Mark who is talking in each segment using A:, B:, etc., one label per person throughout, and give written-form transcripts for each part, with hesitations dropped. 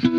A: Hello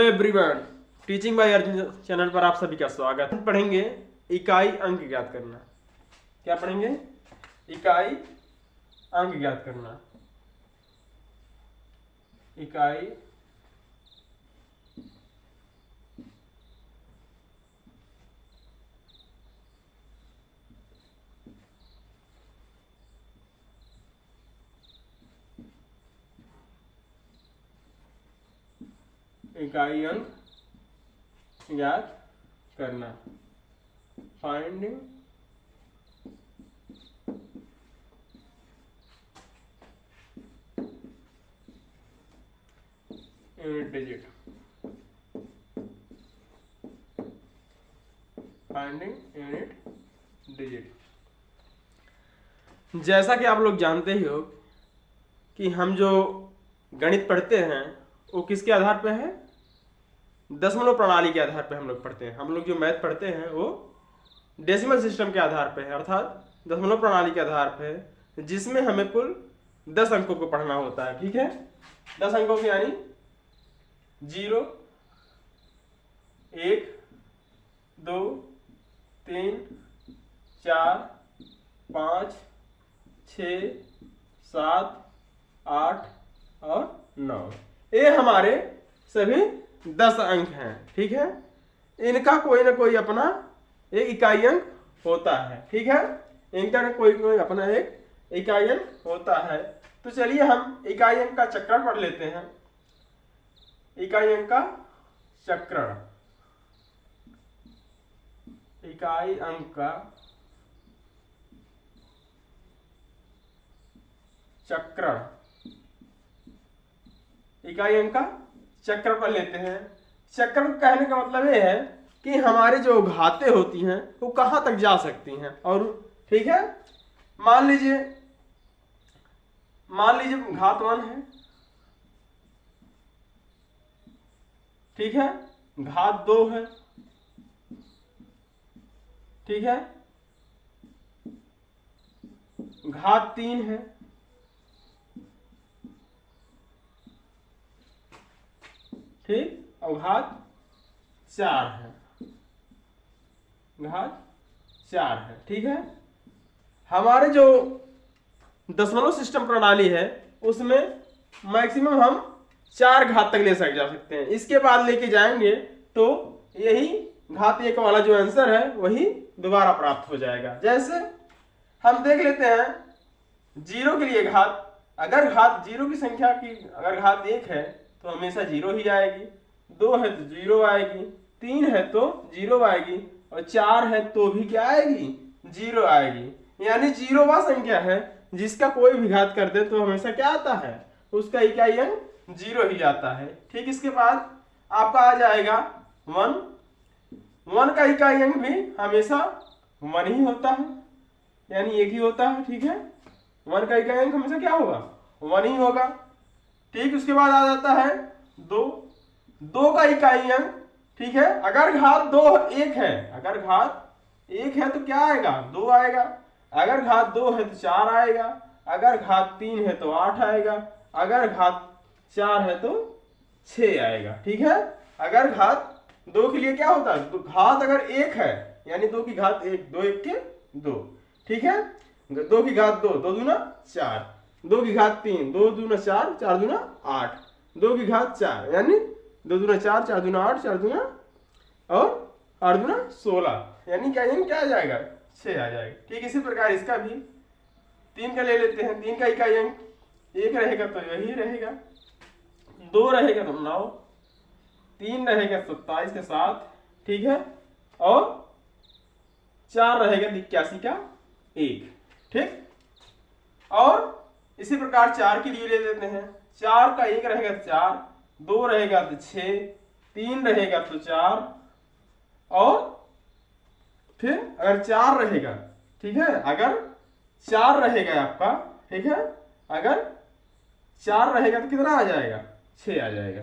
A: everyone, teaching bye Arjun channel पर आप सभी का स्वागत है। पढ़ेंगे इकाई अंक ज्ञात करना। क्या पढ़ेंगे? इकाई अंक ज्ञात करना। इकाई इकाई अंक ज्ञात करना। Find unit digit. Finding unit digit. जैसा कि आप लोग जानते ही हो कि हम जो गणित पढ़ते हैं वो किसके आधार पर है? दशमलव प्रणाली के आधार पर हम लोग पढ़ते हैं। हम लोग जो मैथ पढ़ते हैं वो डेसिमल सिस्टम के आधार पर है, अर्थात दशमलव प्रणाली के आधार पर है, जिसमें हमें कुल 10 अंकों को पढ़ना होता है। ठीक है, 10 अंकों के यानी 0, 1, 2, 3, 4, 5, 6, 7, 8 और 9, ये हमारे सभी 10 अंक हैं। ठीक है, इनका कोई ना कोई अपना एक इकाई अंक होता है। ठीक है, इनका कोई अपना एक इकाई अंक होता है। तो चलिए हम इकाई अंक का चक्रण पढ़ लेते हैं। इकाई अंक का चक्रण। इकाई अंक का चक्रण। इकाई अंक का चक्र पढ़ लेते हैं। चक्र कहने का मतलब ये है कि हमारी जो घातें होती हैं वो कहाँ तक जा सकती हैं। और ठीक है, मान लीजिए घात 1 है। ठीक है, घात 2 है। ठीक है, घात 3 है। ठीक, और घात 4 है। घात 4 है। ठीक है, हमारे जो दशमलव सिस्टम प्रणाली है उसमें मैक्सिमम हम 4 घात तक ले जा सकते हैं। इसके बाद लेके जाएंगे तो यही घात 1 वाला जो आंसर है वही दोबारा प्राप्त हो जाएगा। जैसे हम देख लेते हैं 0 के लिए घात, अगर घात 0 की संख्या की अगर घात 1 है तो हमेशा 0 ही आएगी, 2 है तो 0 आएगी, 3 है तो 0 आएगी, और 4 है तो भी क्या आएगी? 0 आएगी। यानी 0वां संख्या है जिसका कोई भी घात कर दे तो हमेशा क्या आता है? उसका इकाई अंक 0 ही आता है। ठीक, इसके बाद आपका आ जाएगा 1। 1 का इकाई अंक भी हमेशा 1 ही होता है, यानी 1 ही होता है। ठीक है, 1 का इकाई अंक हमेशा क्या होगा? 1 ही होगा। ठीक, उसके बाद आ जाता है 2। 2 का इकाई अंक, ठीक है, अगर घात 2 1 है, अगर घात 1 है तो क्या आएगा? 2 आएगा। अगर घात 2 है तो 4 आएगा। अगर घात 3 है तो 8 आएगा। अगर घात 4 है तो 6 आएगा। ठीक है, अगर घात 2 के लिए क्या होता है? तो घात अगर 1 है यानी 2 की घात 1, 2 1 के 2। ठीक है, 2 की घात 2, 2 दूना 4, 2 की घात 3, 2 दूना 4, 4 दूना 8, 2 की घात 4 यानी 2 दूना 4, 4 दूना 8, 4 दूना और 8 दूना 16, यानी क्या आ जाएगा? 6 आ जाएगा। ठीक, इसी प्रकार इसका भी 3 का ले लेते हैं। 3 का इकाई अंक 1 रहेगा तो यही रहेगा, 2 रहेगा तो 9, 3 रहेगा तो 27 के 7। ठीक है, और 4 रहेगा 81 का 1। ठीक, और इसी प्रकार 4 के लिए ले लेते हैं। 4 का 1 रहेगा 4, 2 रहेगा तो 6, 3 रहेगा तो 4, और फिर अगर 4 रहेगा, ठीक है, अगर 4 रहेगा आपका, ठीक है, अगर 4 रहेगा तो कितना आ जाएगा, 6 आ जाएगा।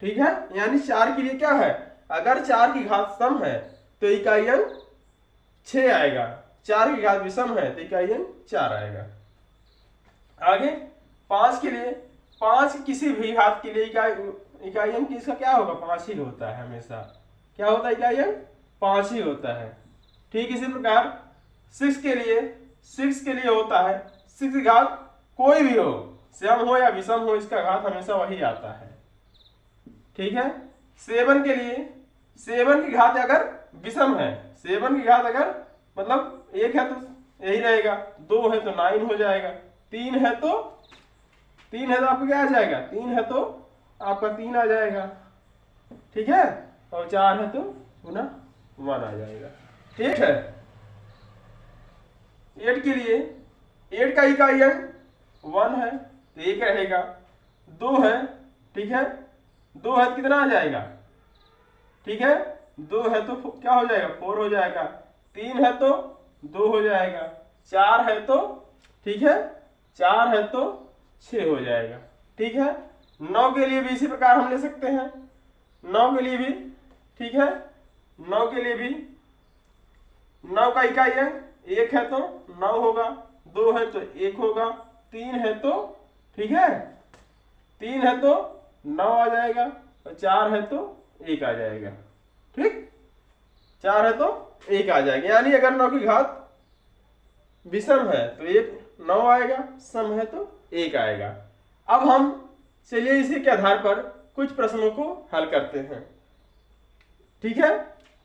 A: ठीक है, यानी 4 के लिए क्या है, अगर 4 की घात सम है तो इकाई अंक 6 आएगा, 4 की घात विषम है तो इकाई अंक 4 आएगा। आगे 5 के लिए, 5 किसी भी घात के लिए इकाई अंक इसका क्या होगा, 5 ही होता है हमेशा। क्या होता है, इकाई अंक 5 ही होता है। ठीक इसी प्रकार 6 के लिए होता है 6 की घात कोई भी हो, सम हो या विषम हो, इसका घात हमेशा वही आता है। ठीक है, 7 के लिए, 7 की घात अगर विषम है, 7 की घात अगर मतलब 1 है तो यही रहेगा, 2 है तो 9 हो जाएगा, 3 है तो आपको क्या आ जाएगा, 3 है तो आपका 3 आ जाएगा। ठीक है, और 4 है तो पुनः 1 आ जाएगा। ठीक है, 8 के लिए, 8 का इकाई अंक 1 है तो 1 रहेगा, 2 है, ठीक है, 2 है तो कितना आ जाएगा, ठीक है, 2 है तो क्या हो जाएगा, 4 हो जाएगा, 3 है तो 2 हो जाएगा, 4 है तो, ठीक है, 4 है तो 6 हो जाएगा। ठीक है, 9 के लिए भी इसी प्रकार हम ले सकते हैं, 9 के लिए भी, ठीक है, 9 के लिए भी 9 का इकाई अंक 1 है तो 9 होगा, 2 है तो 1 होगा, 3 है तो, ठीक है, 3 है तो 9 आ जाएगा, और 4 है तो 1 आ जाएगा। ठीक, 4 है तो 1 आ जाएगा, यानी अगर 9 की घात विषम है तो 9 आएगा, सम है तो 1 आएगा। अब हम चलिए इसी के आधार पर कुछ प्रश्नों को हल करते हैं। ठीक है,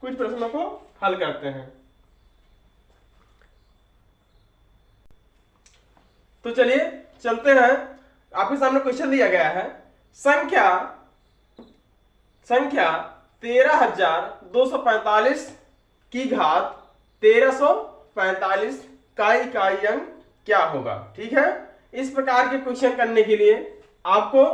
A: कुछ प्रश्नों को हल करते हैं। तो चलिए चलते हैं, आपके सामने क्वेश्चन दिया गया है, संख्या 13,245 की घात 1345 का इकाई अंक क्या होगा। ठीक है, इस प्रकार के क्वेश्चन करने के लिए आपको,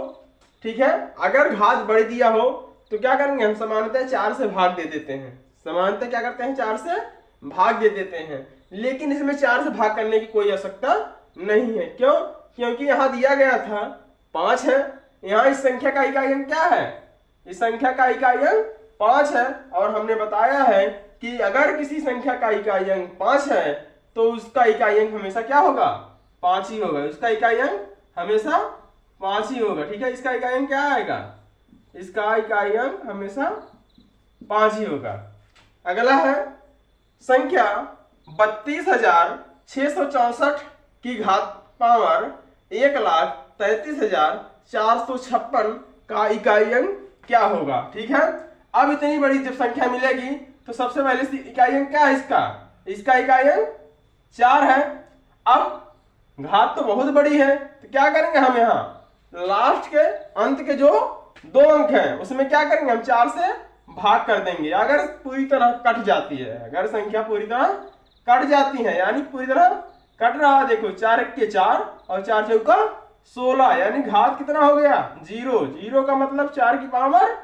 A: ठीक है, अगर घात बढ़ दिया हो तो क्या करेंगे, हम सामान्यतः 4 से भाग दे देते हैं, सामान्यतः क्या करते हैं, 4 से भाग दे देते हैं, लेकिन इसमें 4 से भाग करने की कोई आवश्यकता नहीं है। क्यों, क्योंकि यहां दिया गया था 5 है, यहां इस संख्या का इकाई अंक क्या है, इस संख्या का इकाई अंक 5 है, और हमने बताया है कि अगर किसी संख्या का इकाई अंक 5 है तो उसका इकाई अंक हमेशा क्या होगा, 5 ही होगा, उसका इकाई अंक हमेशा 5 ही होगा। ठीक है, इसका इकाई अंक क्या आएगा, इसका इकाई अंक हमेशा 5 ही होगा। अगला है संख्या 32,664 की घात पावर 1,33,456 का इकाई अंक क्या होगा। ठीक है, अब इतनी बड़ी जब संख्या मिलेगी तो सबसे पहले इकाई अंक क्या है, इसका इकाई अंक 4 है। अब घात तो बहुत बड़ी है तो क्या करेंगे, हम यहाँ लास्ट के अंत के जो 2 अंक हैं उसमें क्या करेंगे, हम 4 से भाग कर देंगे। अगर पूरी तरह कट जाती है, अगर संख्या पूरी तरह कट जाती है, यानी पूरी तरह कट रहा है, देखो 4 1 4 और 4 चौका 16, यानी घात कितना हो गया, 0। 0 का मतलब 4 की पावर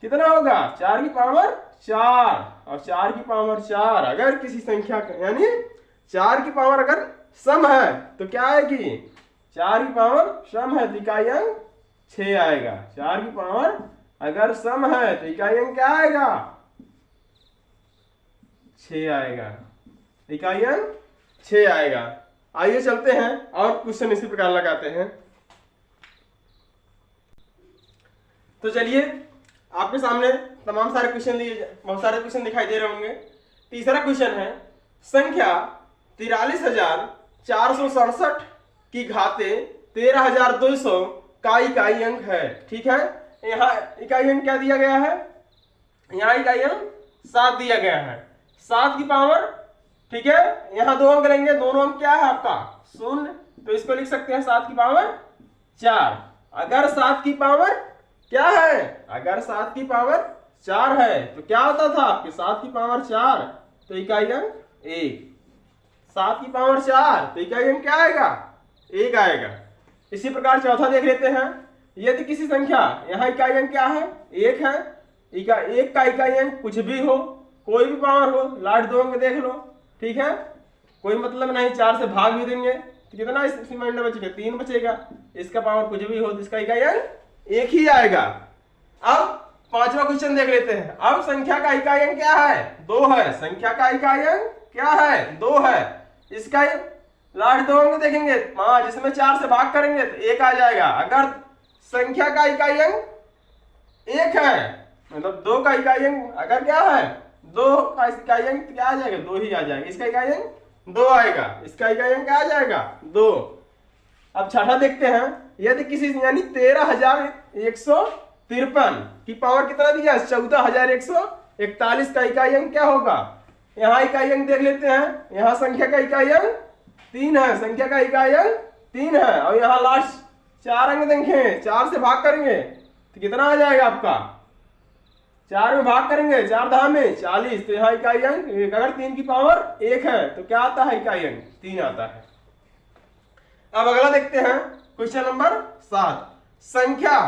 A: कितना होगा, 4 की पावर 4, और 4 की पावर 4 अगर किसी संख्या का, यानी 4 की पावर अगर सम है तो क्या आएगी, 4 की पावर सम है तो इकाई अंक 6 आएगा। 4 की पावर अगर सम है तो इकाई अंक क्या आएगा, 6 आएगा, इकाई अंक 6 आएगा। आइए चलते हैं और क्वेश्चन इसी प्रकार लगाते हैं। तो चलिए आपके सामने तमाम सारे क्वेश्चन बहुत सारे क्वेश्चन दिखाई दे रहे होंगे। तीसरा क्वेश्चन है, संख्या 43,467 की घाते 13,200 का इकाई अंक है। ठीक है, यहाँ इकाई अंक क्या दिया गया है, यहाँ इकाई अंक 7 दिया गया है, 7 की पावर, ठीक है, यहाँ 2 अंक लेंगे, दोनों अंक क्या है आपका 0, तो इसको लिख सकते हैं 7 की पावर 4। अगर 7 की पावर क्या है, अगर 7 की पावर 4 है तो क्या होता था आपके 7 की पावर 4 तो इकाई अंक 1, 7 की पावर 4 तो इकाई अंक क्या आएगा, 1 आएगा। इसी प्रकार चौथा देख लेते हैं, यदि किसी संख्या, यहाँ इकाई अंक क्या है, 1 है, 1 का इकाई अंक कुछ भी हो, कोई भी पावर हो, लास्ट 2 अंक देख लो, ठीक है, कोई मतलब नहीं, 4 से भाग भी देंगे तो कितना इस रिमाइंडर बचेगा, 3 बचेगा। इसका पावर कुछ भी हो तो इसका इकाई अंक 1 ही आएगा। अब पांचवा क्वेश्चन देख लेते हैं। अब संख्या का इकाई अंक क्या है, 2 है। संख्या का इकाई अंक क्या है, 2 है। इसका लास्ट 2 अंक देखेंगे 5, इसमें 4 से भाग करेंगे तो 1 आ जाएगा। अगर संख्या का इकाई अंक 1 है, मतलब 2 का इकाई अंक अगर क्या है, 2 का इकाई अंक क्या आ जाएगा, 2 ही आ जाएगा। इसका इकाई अंक 2 आएगा, इसका इकाई अंक क्या आ जाएगा, 2। अब छठा देखते हैं। यदि किसी यानी 13,153 की पावर कितना दिया, 14,141 का इकाई अंक क्या होगा। यहाँ इकाई अंक देख लेते हैं। यहाँ संख्या का इकाई अंक 3 है, संख्या का इकाई अंक 3 है। और यहाँ लास्ट 4 अंक देखें, 4 से भाग करेंगे तो कितना आ जाएगा आपका, 4 में भाग करेंगे, 4 दहा में 40। तो यहाँ इकाई अंक अगर 3 की पावर 1 है तो क्या आता है, इकाई अंक 3 आता है। अब अगला देखते हैं क्वेश्चन नंबर 7। संख्या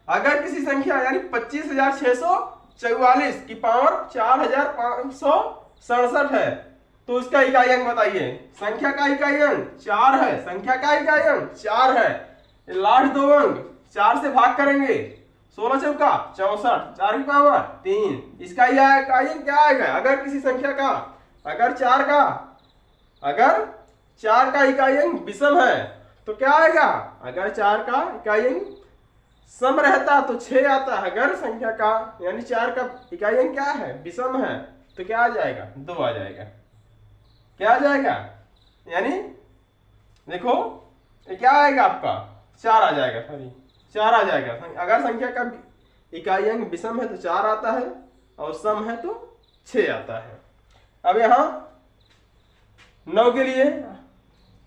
A: अगर किसी संख्या यानी 25,644 की पावर 4,567 है तो उसका इकाई अंक बताइए। संख्या का इकाई अंक 4 है, संख्या का इकाई अंक 4 है। लास्ट 2 अंक 4 से भाग करेंगे, 16 चौका 64, 4 की पावर 3। इसका इकाई अंक क्या आएगा, अगर किसी संख्या का अगर 4 का इकाई अंक विषम है तो क्या आएगा, अगर 4 का इकाई अंक सम रहता तो 6 आता। अगर संख्या का यानी 4 का इकाई अंक क्या है, विषम है, तो क्या आ जाएगा, 2 आ जाएगा। क्या आ जाएगा, यानी देखो ये क्या आएगा आपका, 4 आ जाएगा, सॉरी 4 आ जाएगा। अगर संख्या का इकाई अंक विषम है तो 4 आता है और सम है तो 6 आता है। अब यहाँ 9 के लिए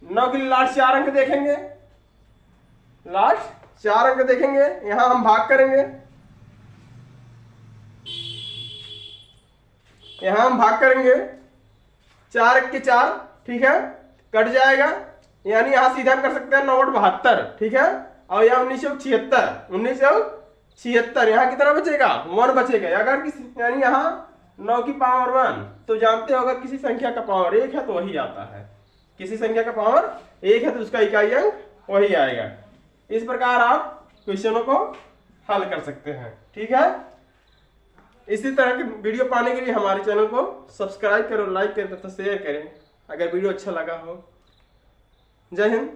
A: लास्ट 4 अंक देखेंगे, लास्ट 4 अंक देखेंगे। यहां हम भाग करेंगे, यहां हम भाग करेंगे 4 के 4, ठीक है, कट जाएगा। यानी यहां सीधा कर सकते हैं 9/72, ठीक है। और यहाँ 1976 यहाँ कितना बचेगा, 1 बचेगा। अगर किसी यानी यहाँ 9 की पावर 1, तो जानते हो अगर किसी संख्या का पावर 1 है तो वही आता है। किसी संख्या का पावर 1 है तो उसका इकाई अंक वही आएगा। इस प्रकार आप क्वेश्चनों को हल कर सकते हैं, ठीक है। इसी तरह के वीडियो पाने के लिए हमारे चैनल को सब्सक्राइब करो, लाइक करें तथा शेयर करें अगर वीडियो अच्छा लगा हो। जय हिंद।